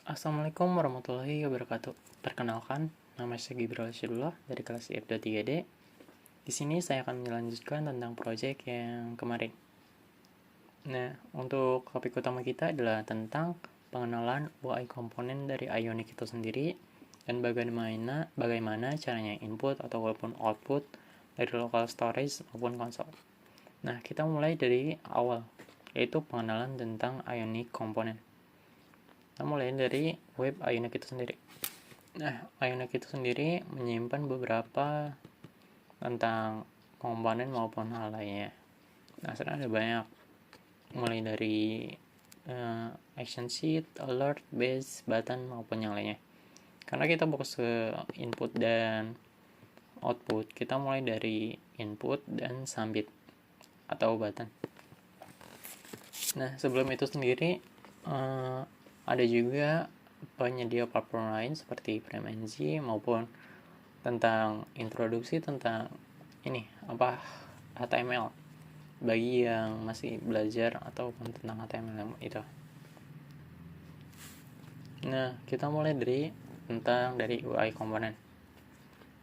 Assalamualaikum warahmatullahi wabarakatuh. Perkenalkan, nama saya Gibril Syedullah dari kelas IF23D. Di sini saya akan melanjutkan tentang proyek yang kemarin. Nah, untuk topik utama kita adalah tentang pengenalan UI komponen dari Ionic itu sendiri dan bagaimana caranya input ataupun output dari local storage maupun konsol. Nah, kita mulai dari awal, yaitu pengenalan tentang Ionic komponen. Kita mulai dari web Ionic itu sendiri. Nah, Ionic itu sendiri menyimpan beberapa tentang komponen maupun hal lainnya. Nah, sebenarnya ada banyak, mulai dari action sheet, alert, base, button maupun yang lainnya. Karena kita fokus ke input dan output, kita mulai dari input dan submit atau button. Nah, sebelum itu sendiri ada juga penyedia platform lain seperti PrimeNG maupun tentang introduksi tentang HTML bagi yang masih belajar ataupun tentang HTML itu. Nah, kita mulai dari UI komponen.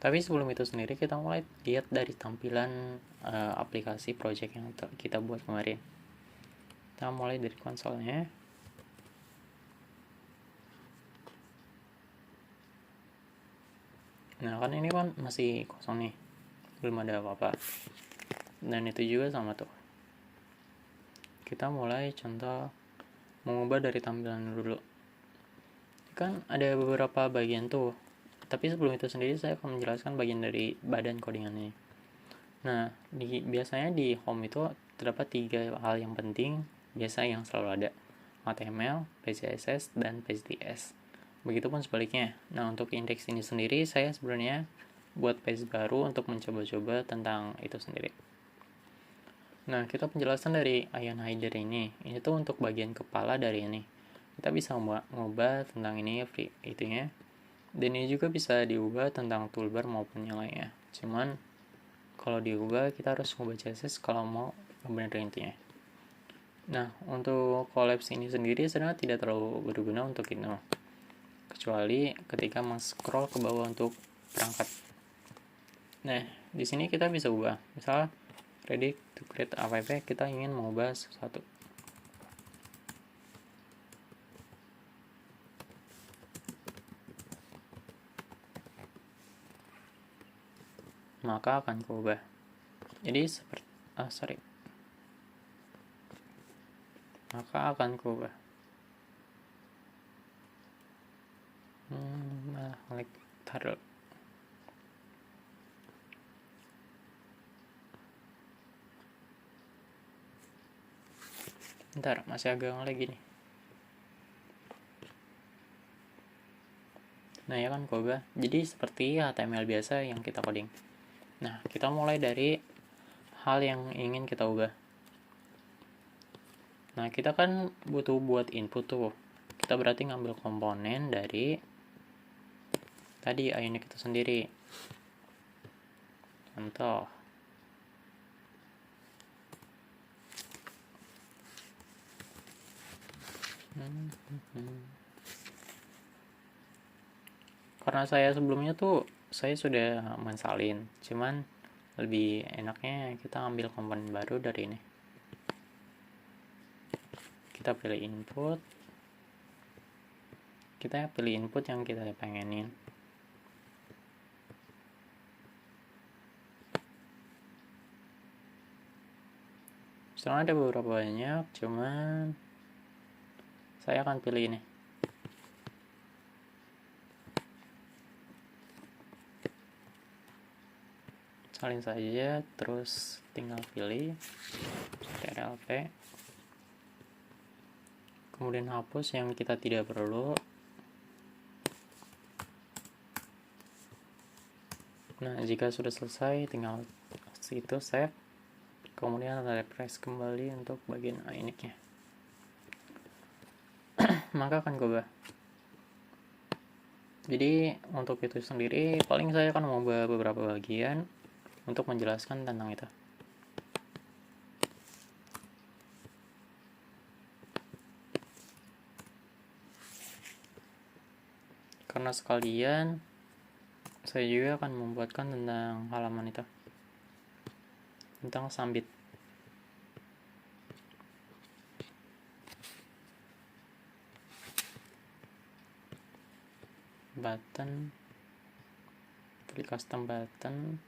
Tapi sebelum itu sendiri kita mulai lihat dari tampilan aplikasi project yang kita buat kemarin. Kita mulai dari konsolnya. Nah, kan ini kan masih kosong nih, belum ada apa-apa. Dan itu juga sama tuh. Kita mulai contoh mengubah dari tampilan dulu. Kan ada beberapa bagian tuh. Tapi sebelum itu sendiri saya akan menjelaskan bagian dari badan codingannya. Nah, biasanya di home itu terdapat 3 hal yang penting biasa yang selalu ada. HTML, PCSS, dan PCTS. Begitupun sebaliknya. Nah, untuk indeks ini sendiri saya sebenarnya buat page baru untuk mencoba-coba tentang itu sendiri. Nah, kita penjelasan dari Ion Hider ini. Ini tuh untuk bagian kepala dari ini. Kita bisa mengubah tentang ini itunya. Dan ini juga bisa diubah tentang toolbar maupun yang lainnya. Cuman kalau diubah kita harus mengubah CSS kalau mau benerin intinya. Nah, untuk collapse ini sendiri sebenarnya tidak terlalu berguna untuk itu, kecuali ketika scroll ke bawah untuk perangkat. Nah, di sini kita bisa ubah. Misal ready to create app, kita ingin mengubah sesuatu. Maka akan keubah. Jadi maka akan keubah. Taruh. Bentar, masih agak lagi nih. Nah, ya kan keubah. Jadi seperti HTML biasa yang kita coding. Nah, kita mulai dari hal yang ingin kita ubah. Nah, kita kan butuh buat input tuh. Kita berarti ngambil komponen dari tadi Ionic itu sendiri. Contoh. Karena saya sebelumnya tuh saya sudah mensalin, cuman lebih enaknya kita ambil komponen baru dari ini. Kita pilih input, kita pilih input yang kita pengenin. Sekarang ada beberapa banyak, cuman saya akan pilih ini. Salin saja, terus tinggal pilih RLP. Kemudian hapus yang kita tidak perlu. Nah, jika sudah selesai, tinggal situ save. Kemudian refresh kembali untuk bagian Ionic-nya. Maka akan keubah. Jadi untuk itu sendiri paling saya akan mengubah beberapa bagian untuk menjelaskan tentang itu. Karena sekalian saya juga akan membuatkan tentang halaman itu, tentang sambit. Button, pilih custom button.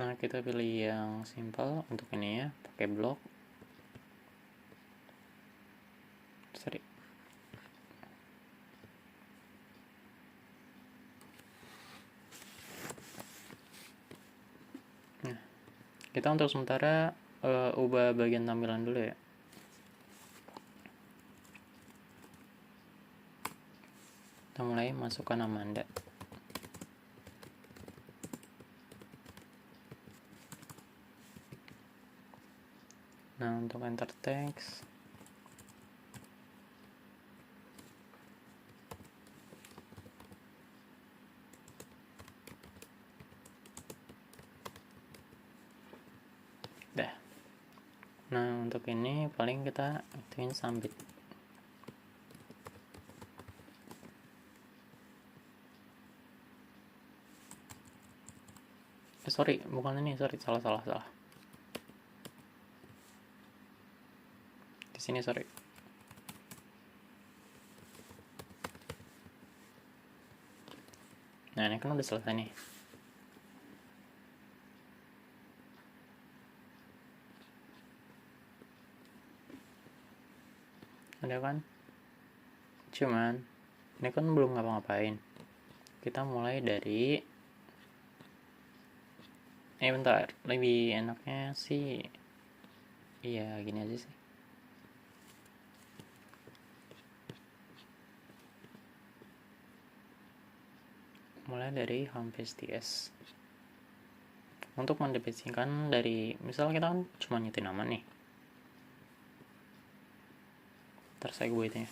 Nah, kita pilih yang simple untuk ini ya, pakai blok. Sorry. Nah, kita untuk sementara ubah bagian tampilan dulu ya. Kita mulai masukkan Amanda. Nah, untuk enter text, dah. Nah, untuk ini paling kita ituin sambit. Sorry, bukan ini, sorry, salah. Di sini, sorry. Nah, ini kan udah selesai nih. Ada kan? Cuman ini kan belum ngapa-ngapain. Kita mulai dari bentar, lebih enaknya sih iya gini aja sih. Mulai dari homepage TS. Untuk mendefinisikan dari, misal kita kan cuma nyetin nama nih. Ntar saya gue itu ya.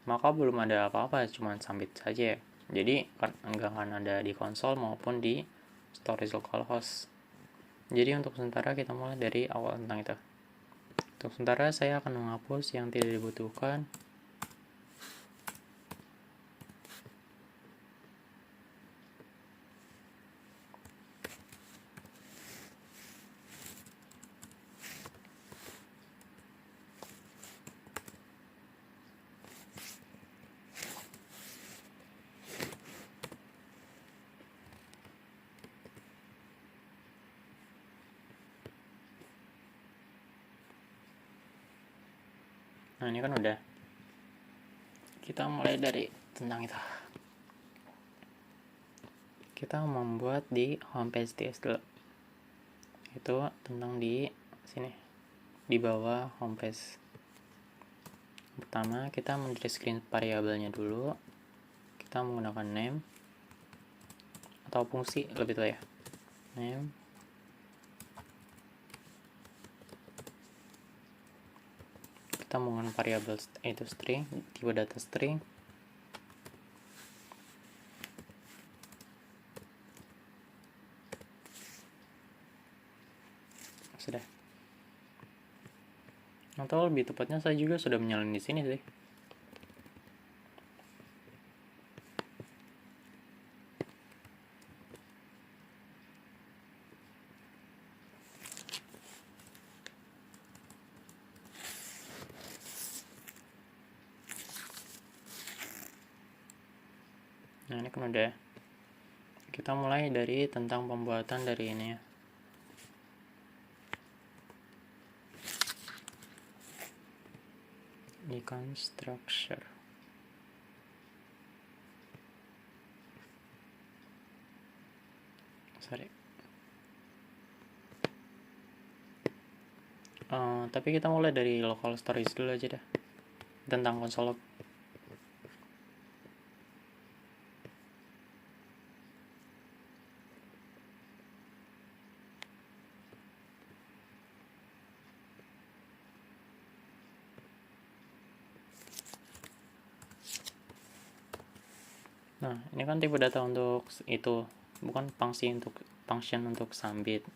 Maka belum ada apa-apa, cuma sambit saja. Jadi enggak akan ada di konsol maupun di storage localhost. Jadi untuk sementara kita mulai dari awal tentang itu. Untuk sementara saya akan menghapus yang tidak dibutuhkan. Nah, ini kan udah. Kita mulai dari tentang itu. Kita membuat di homepage TS dulu. Itu tentang di sini. Di bawah homepage. Pertama, kita mendeskripsikan variabelnya dulu. Kita menggunakan name atau fungsi lebih tua ya. Name. Kita menggunakan variabel itu string, tipe data string. Sudah. Atau lebih tepatnya saya juga sudah menyalin di sini sih. Nah, ini kan udah. Kita mulai dari tentang pembuatan dari ini ya. Icon structure. Sorry. Tapi kita mulai dari local storage dulu aja dah. Tentang console log. Nah, ini kan tipe data untuk itu, bukan function untuk sambit.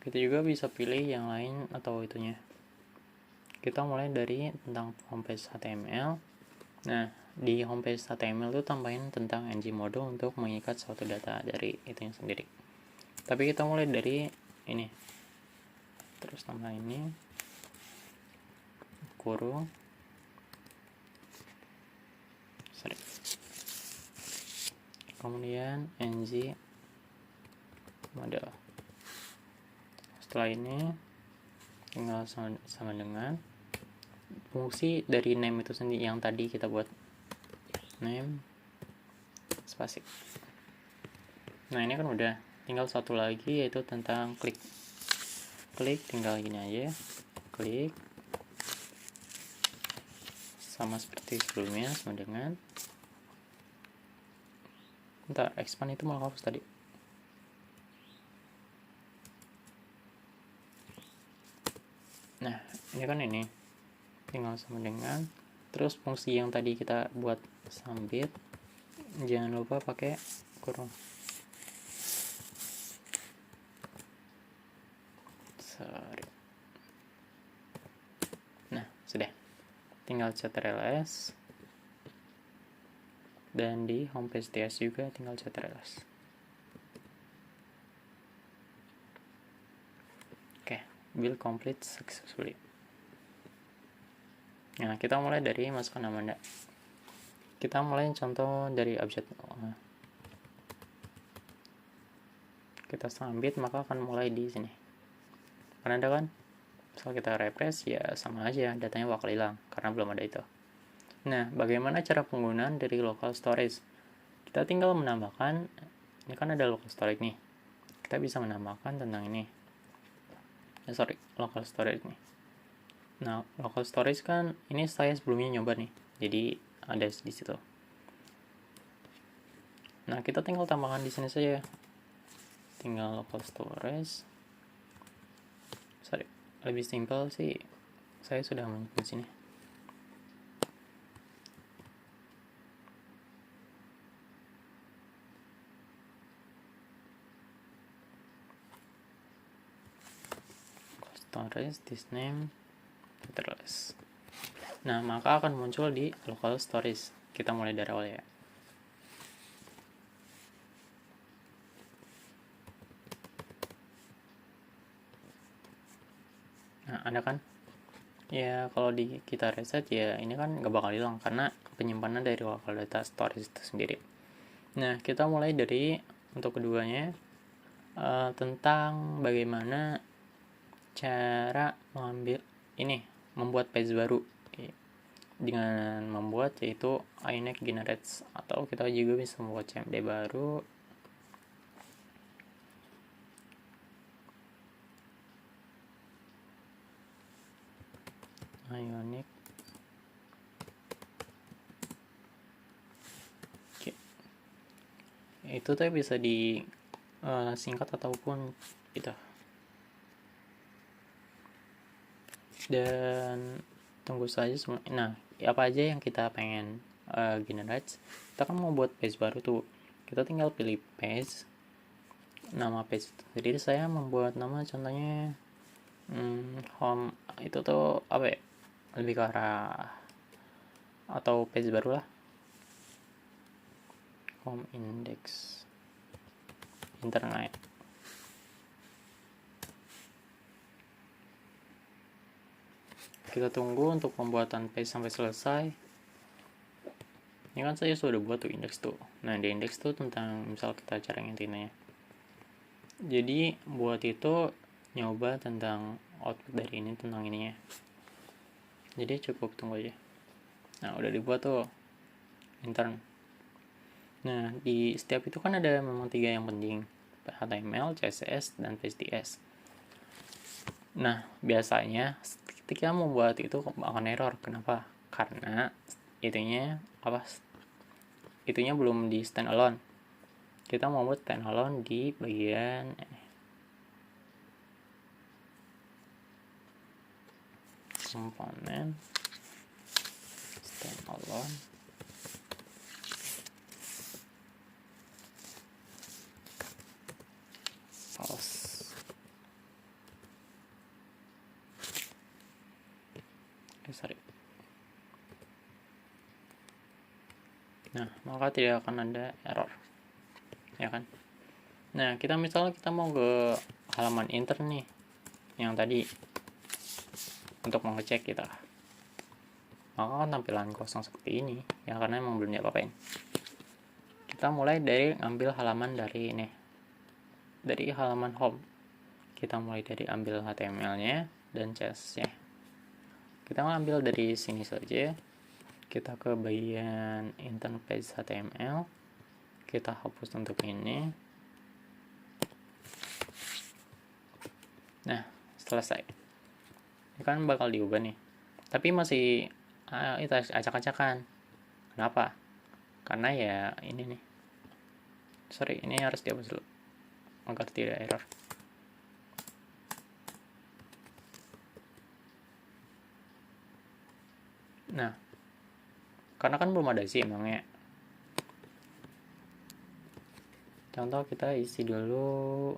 Kita juga bisa pilih yang lain atau itunya. Kita mulai dari tentang homepage HTML. Nah, di homepage HTML itu tambahin tentang ng model untuk mengikat suatu data dari itunya sendiri. Tapi kita mulai dari ini. Terus tambah ini kurung kemudian ng model. Setelah ini tinggal sama dengan fungsi dari name itu sendiri yang tadi kita buat, name spasi. Nah, ini kan udah, tinggal satu lagi yaitu tentang klik. Tinggal gini aja, klik sama seperti sebelumnya, sama dengan expand itu malah hapus tadi. Nah, ini kan ini tinggal sama dengan, terus fungsi yang tadi kita buat sambit, jangan lupa pakai kurung. Nah, sudah, tinggal ctrls, dan di homepage TS juga tinggal ctrls. Oke, build complete successfully. Nah, kita mulai dari masukkan nama Anda. Kita mulai contoh dari objek. Kita sambit, maka akan mulai di sini. Karena ada kan, misal kita refresh, ya sama aja, datanya bakal hilang karena belum ada itu. Nah, bagaimana cara penggunaan dari local storage? Kita tinggal menambahkan, ini kan ada local storage nih. Kita bisa menambahkan tentang ini. Local storage nih. Nah, local storage kan ini saya sebelumnya nyoba nih. Jadi ada di situ. Nah, kita tinggal tambahkan di sini saja. Tinggal local storage. Lebih simpel sih. Saya sudah menyebut sini. Storage this name ctrls. Nah, maka akan muncul di local storage. Kita mulai dari awal ya. Nah, ada kan? Ya, kalau kita reset ya ini kan nggak bakal hilang karena penyimpanan dari local data storage itu sendiri. Nah, kita mulai dari untuk keduanya tentang bagaimana cara membuat page baru dengan membuat yaitu iNet generates, atau kita juga bisa membuat CMD baru. Ionic itu tuh bisa di singkat ataupun gitu. Dan tunggu saja semua. Nah, apa aja yang kita pengen generate, kita kan mau buat page baru tuh, kita tinggal pilih page, nama page itu. Jadi saya membuat nama contohnya home, itu tuh apa ya, lebih ke arah atau page baru lah, home index internet. Kita tunggu untuk pembuatan page sampai selesai. Ini kan saya sudah buat tuh index tuh. Nah, di index tuh tentang misal kita cara ngintinnya. Jadi buat itu nyoba tentang output dari ini, tentang ininya. Jadi cukup tunggu aja. Nah, udah dibuat tuh intern. Nah, di setiap itu kan ada memang 3 yang penting, HTML, CSS, dan PSTS. Nah, biasanya ketika membuat itu akan error. Kenapa? Karena itunya belum di standalone. Kita mau buat standalone di bagian komponen standalone Nah, maka tidak akan ada error, ya kan? Nah, misalnya kita mau ke halaman intern nih, yang tadi untuk mengecek kita, maka kan tampilan kosong seperti ini, ya karena emang belum diapa-apain. Kita mulai dari ambil halaman dari ini, dari halaman home. Kita mulai dari ambil HTML-nya dan CSS-nya. Kita ambil dari sini saja. Kita ke bagian intern page HTML. Kita hapus untuk ini. Nah, selesai. Ini kan bakal diubah nih. Tapi masih itu acak-acakan. Kenapa? Karena ya ini nih. Sorry, ini harus dihapus dulu agar tidak error. Nah, karena kan belum ada sih emangnya. Contoh kita isi dulu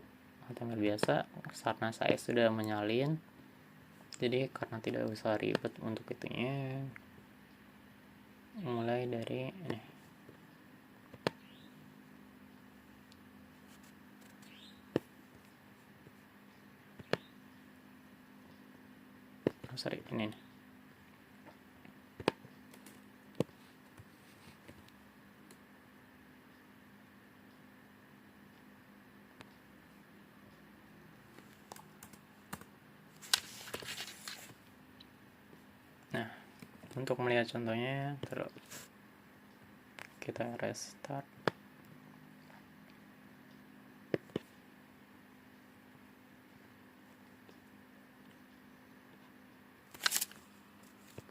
HTML biasa karena saya sudah menyalin. Jadi karena tidak usah ribet untuk itunya, mulai dari ini. Ini nih. Nah, untuk melihat contohnya, terus kita restart.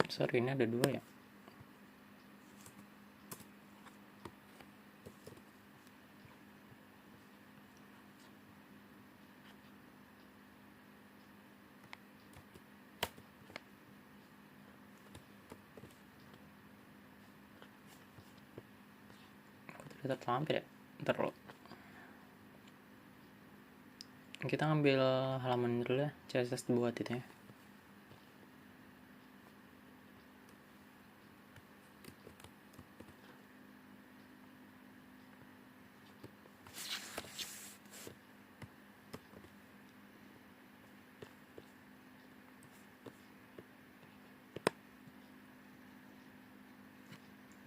Sorry, ini ada 2 ya. Kita terlampir ya. Ntar kita ngambil halaman dulu ya, CSS buat itu ya.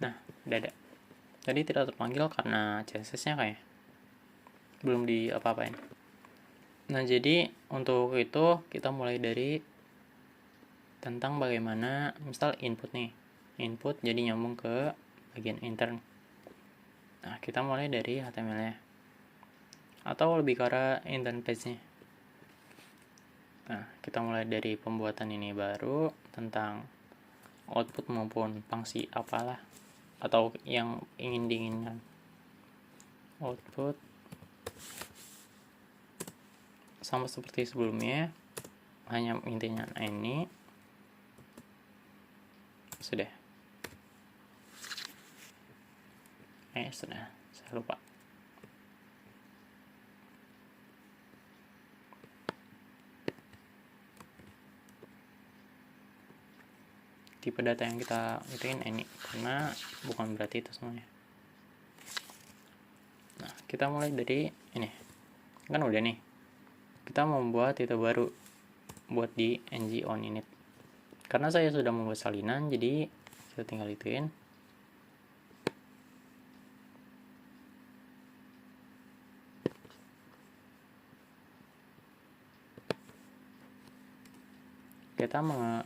Nah, udah ada. Tadi tidak terpanggil karena CSS-nya kayak belum di apa-apain. Nah, jadi untuk itu kita mulai dari tentang bagaimana misal input nih. Input jadi nyambung ke bagian intern. Nah, kita mulai dari HTML-nya. Atau lebih ke arah intern page-nya. Nah, kita mulai dari pembuatan ini baru tentang output maupun fungsi apalah atau yang ingin diinginkan. Output sama seperti sebelumnya, hanya intinya ini sudah. Sudah, saya lupa. Tipe data yang kita ituin ini karena bukan berarti itu semuanya. Nah, kita mulai dari ini. Kan udah nih. Kita membuat itu baru buat di ng on init. Karena saya sudah membuat salinan, jadi saya tinggal ituin. Kita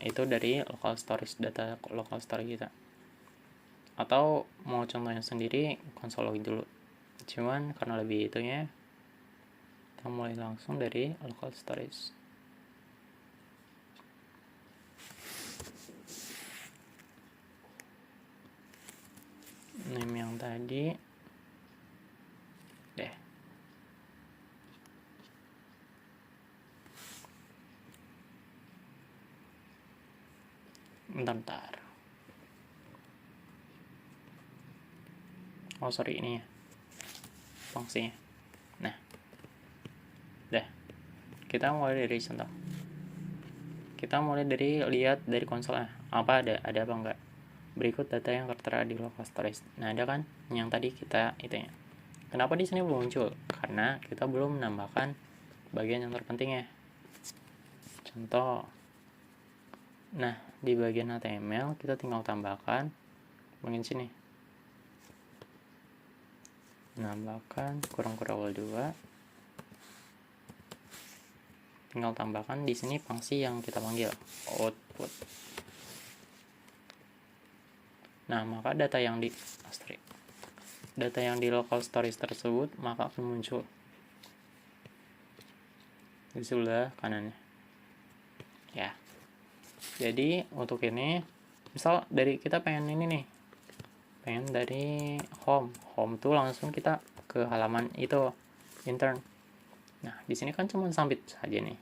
itu dari local storage, data local storage kita, atau mau contohnya sendiri konsol log dulu, cuman karena lebih itunya kita mulai langsung dari local storage. Name yang tadi deh. Bentar. Oh sorry, ini ya fungsinya. Nah, udah. Kita mulai dari contoh. kita mulai dari lihat dari konsolnya apa ada apa enggak. Berikut data yang tertera di local storage. Nah, ada kan yang tadi kita itu ya. Kenapa di sini belum muncul? Karena kita belum menambahkan bagian yang terpenting ya. Contoh. Nah, di bagian HTML kita tinggal tambahkan mungkin sini. Menambahkan kurung awal 2. Tinggal tambahkan di sini fungsi yang kita panggil output. Nah, maka data yang di local storage tersebut maka akan muncul di sebelah kanannya. Ya. Jadi, untuk ini misal dari kita pengen ini nih. Pengen dari home. Home tuh langsung kita ke halaman itu intern. Nah, di sini kan cuma sambit saja nih.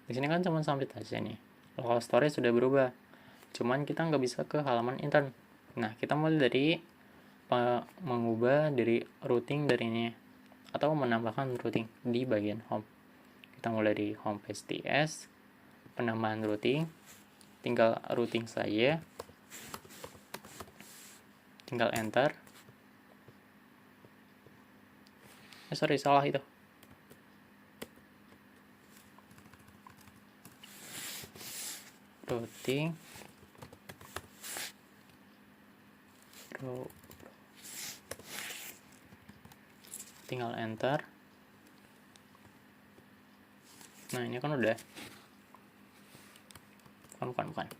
Di sini kan cuma sambit aja nih. Local storage sudah berubah. Cuman kita nggak bisa ke halaman intern. Nah, kita mulai dari mengubah dari routing dari ini atau menambahkan routing di bagian home. Kita mulai dari home page ts, penambahan routing, tinggal routing saja. Tinggal enter. Salah itu. Routing tinggal enter. Nah, ini kan udah bukan.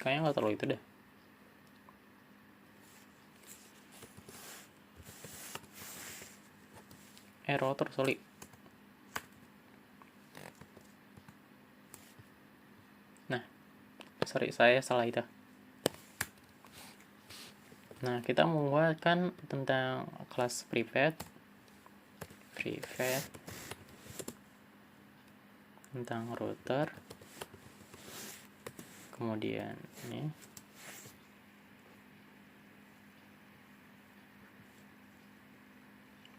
Kayaknya nggak terlalu itu deh. Error terus sorry. Nah, sorry saya salah itu. Nah, kita membuatkan tentang kelas private tentang router, kemudian ini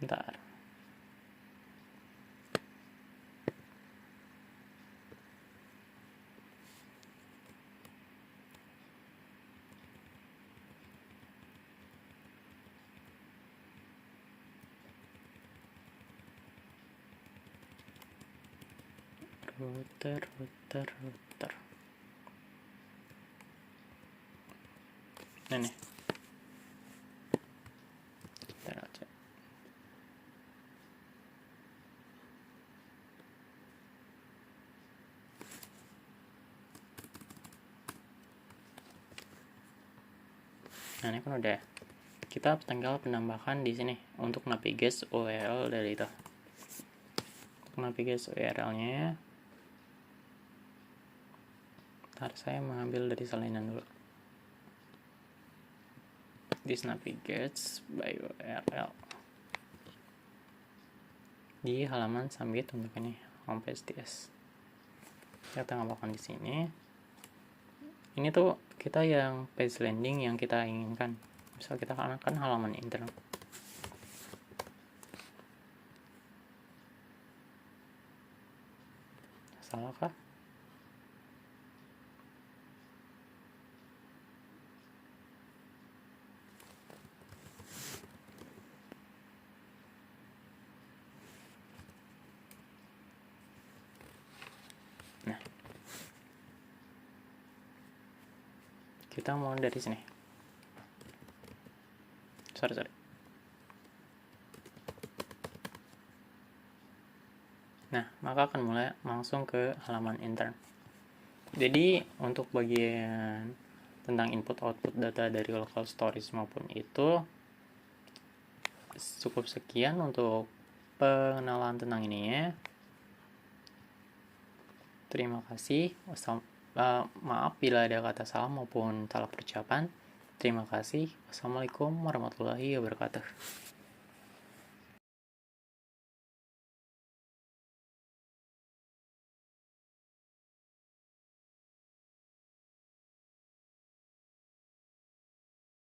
bentar. Router. Nah, nih. Kita cek. Nah, ini kan udah. Kita tinggal penambahan di sini untuk navigasi URL dari itu. Untuk navigasi URL-nya, ntar saya mengambil dari salinan dulu. This navigates by URL di halaman submit untuk ini homepage ts. Kita tambahkan di sini. Ini tuh kita yang page landing yang kita inginkan. Misal kita akan halaman intern. Salah kah? Nah, kita mulai dari sini. Sorry. Nah, maka akan mulai langsung ke halaman intern. Jadi, untuk bagian tentang input-output data dari local storage maupun itu, cukup sekian untuk pengenalan tentang ininya. Terima kasih. Maaf bila ada kata salah maupun salah percakapan. Terima kasih. Wassalamualaikum warahmatullahi wabarakatuh.